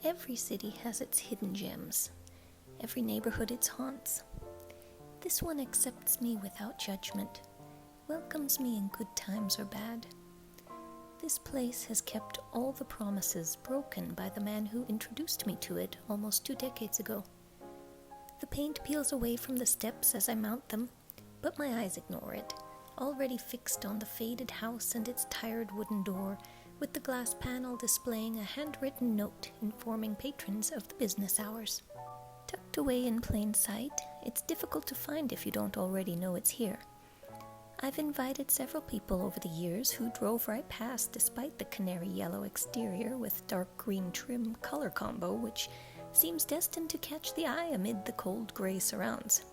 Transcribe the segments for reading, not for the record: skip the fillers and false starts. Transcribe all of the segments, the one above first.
Every city has its hidden gems, every neighborhood its haunts. This one accepts me without judgment, welcomes me in good times or bad. This place has kept all the promises broken by the man who introduced me to it almost 2 decades ago. The paint peels away from the steps as I mount them, but my eyes ignore it, already fixed on the faded house and its tired wooden door, with the glass panel displaying a handwritten note informing patrons of the business hours. Tucked away in plain sight, it's difficult to find if you don't already know it's here. I've invited several people over the years who drove right past despite the canary yellow exterior with dark green trim color combo, which seems destined to catch the eye amid the cold gray surrounds.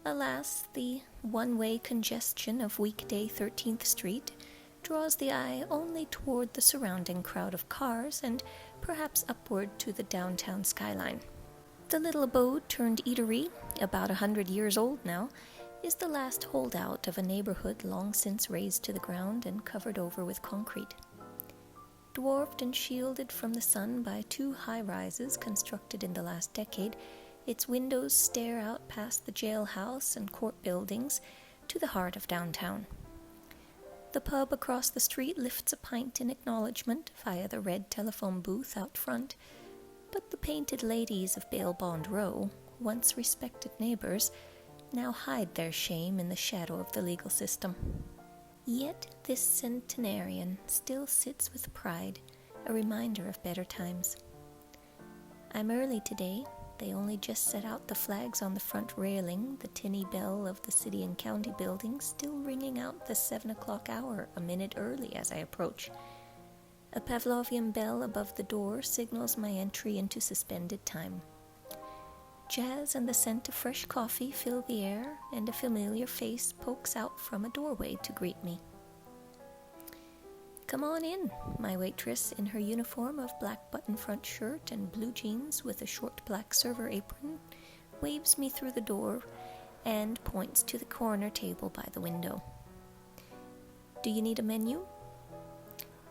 Alas, the one-way congestion of weekday 13th Street draws the eye only toward the surrounding crowd of cars and perhaps upward to the downtown skyline. The little abode turned eatery, about 100 years old now, is the last holdout of a neighborhood long since razed to the ground and covered over with concrete. Dwarfed and shielded from the sun by 2 high-rises constructed in the last decade, its windows stare out past the jailhouse and court buildings to the heart of downtown. The pub across the street lifts a pint in acknowledgement via the red telephone booth out front, but the painted ladies of Bail Bond Row, once respected neighbors, now hide their shame in the shadow of the legal system. Yet this centenarian still sits with pride, a reminder of better times. I'm early today. They only just set out the flags on the front railing, the tinny bell of the city and county building still ringing out the 7 o'clock hour a minute early as I approach. A Pavlovian bell above the door signals my entry into suspended time. Jazz and the scent of fresh coffee fill the air, and a familiar face pokes out from a doorway to greet me. "Come on in," my waitress, in her uniform of black button front shirt and blue jeans with a short black server apron, waves me through the door and points to the corner table by the window. "Do you need a menu?"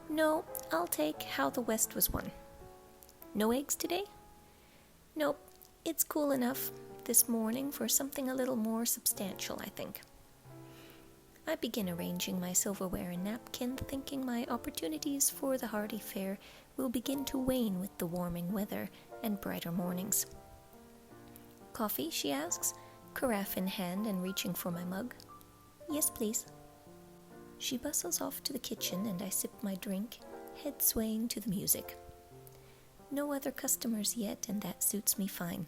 "No, I'll take How the West Was Won." "No eggs today?" "Nope, it's cool enough this morning for something a little more substantial, I think." I begin arranging my silverware and napkin, thinking my opportunities for the hearty fare will begin to wane with the warming weather and brighter mornings. "Coffee?" she asks, carafe in hand and reaching for my mug. "Yes, please." She bustles off to the kitchen and I sip my drink, head swaying to the music. No other customers yet, and that suits me fine.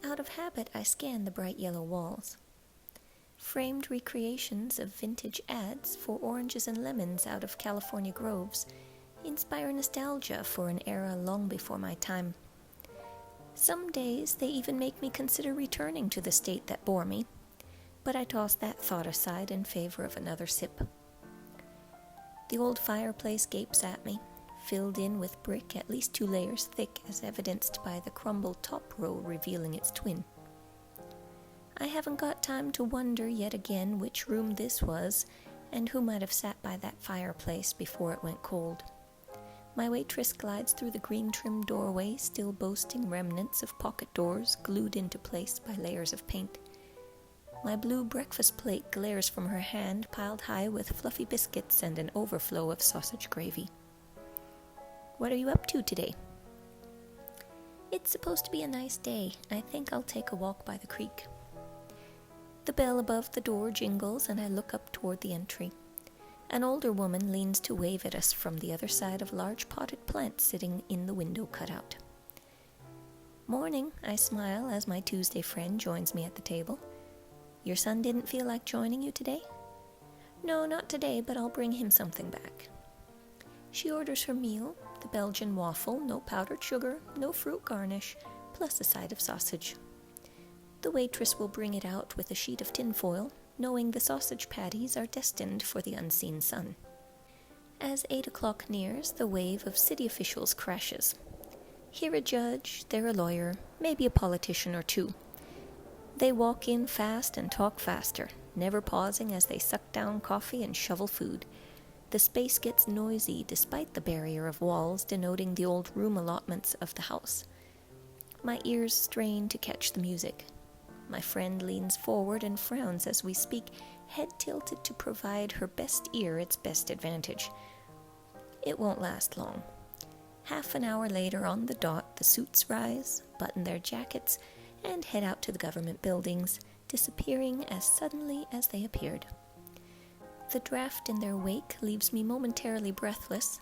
Out of habit, I scan the bright yellow walls. Framed recreations of vintage ads for oranges and lemons out of California groves inspire nostalgia for an era long before my time. Some days they even make me consider returning to the state that bore me, but I toss that thought aside in favor of another sip. The old fireplace gapes at me, filled in with brick at least 2 layers thick, as evidenced by the crumbled top row revealing its twin. I haven't got time to wonder yet again which room this was and who might have sat by that fireplace before it went cold. My waitress glides through the green-trimmed doorway, still boasting remnants of pocket doors glued into place by layers of paint. My blue breakfast plate glares from her hand, piled high with fluffy biscuits and an overflow of sausage gravy. "What are you up to today?" "It's supposed to be a nice day. I think I'll take a walk by the creek." The bell above the door jingles and I look up toward the entry. An older woman leans to wave at us from the other side of large potted plants sitting in the window cutout. "Morning," I smile as my Tuesday friend joins me at the table. "Your son didn't feel like joining you today?" "No, not today, but I'll bring him something back." She orders her meal, the Belgian waffle, no powdered sugar, no fruit garnish, plus a side of sausage. The waitress will bring it out with a sheet of tinfoil, knowing the sausage patties are destined for the unseen sun. As 8 o'clock nears, the wave of city officials crashes. Here a judge, there a lawyer, maybe a politician or 2. They walk in fast and talk faster, never pausing as they suck down coffee and shovel food. The space gets noisy despite the barrier of walls denoting the old room allotments of the house. My ears strain to catch the music. My friend leans forward and frowns as we speak, head tilted to provide her best ear its best advantage. It won't last long. Half an hour later on the dot, the suits rise, button their jackets, and head out to the government buildings, disappearing as suddenly as they appeared. The draft in their wake leaves me momentarily breathless,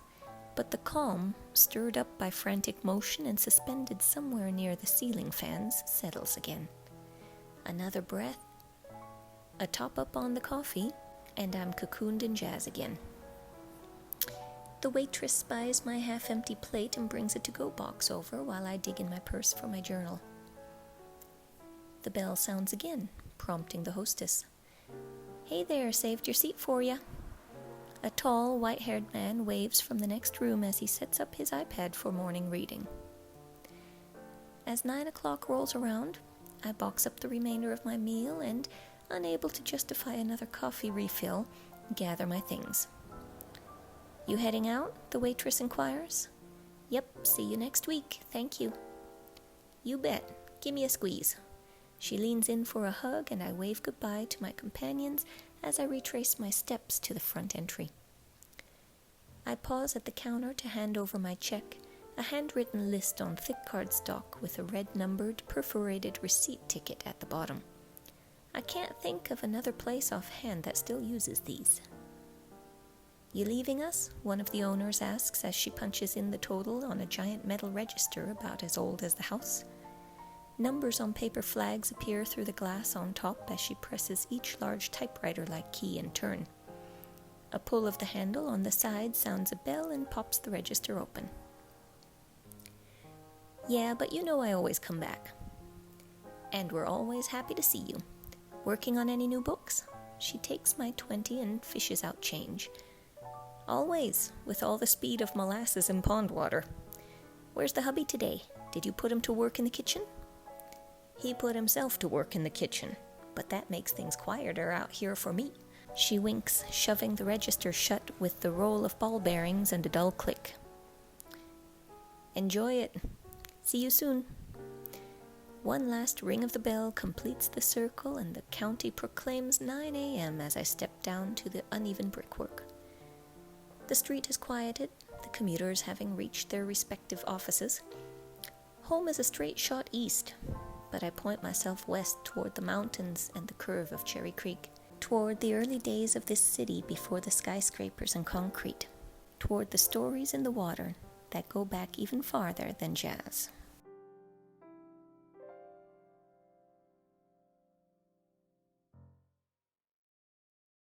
but the calm, stirred up by frantic motion and suspended somewhere near the ceiling fans, settles again. Another breath, a top-up on the coffee, and I'm cocooned in jazz again. The waitress spies my half-empty plate and brings a to-go box over while I dig in my purse for my journal. The bell sounds again, prompting the hostess. "Hey there, saved your seat for ya." A tall, white-haired man waves from the next room as he sets up his iPad for morning reading. As 9 o'clock rolls around, I box up the remainder of my meal and, unable to justify another coffee refill, gather my things. "You heading out?" the waitress inquires. "Yep, see you next week, thank you." "You bet, gimme a squeeze." She leans in for a hug and I wave goodbye to my companions as I retrace my steps to the front entry. I pause at the counter to hand over my check, a handwritten list on thick cardstock with a red-numbered, perforated receipt ticket at the bottom. I can't think of another place offhand that still uses these. "You leaving us?" one of the owners asks as she punches in the total on a giant metal register about as old as the house. Numbers on paper flags appear through the glass on top as she presses each large typewriter-like key in turn. A pull of the handle on the side sounds a bell and pops the register open. "Yeah, but you know I always come back." "And we're always happy to see you. Working on any new books?" She takes my 20 and fishes out change. "Always, with all the speed of molasses in pond water." "Where's the hubby today? Did you put him to work in the kitchen?" "He put himself to work in the kitchen, but that makes things quieter out here for me." She winks, shoving the register shut with the roll of ball bearings and a dull click. "Enjoy it. See you soon." One last ring of the bell completes the circle and the county proclaims 9 a.m. as I step down to the uneven brickwork. The street is quieted, the commuters having reached their respective offices. Home is a straight shot east, but I point myself west toward the mountains and the curve of Cherry Creek, toward the early days of this city before the skyscrapers and concrete, toward the stories in the water that go back even farther than jazz.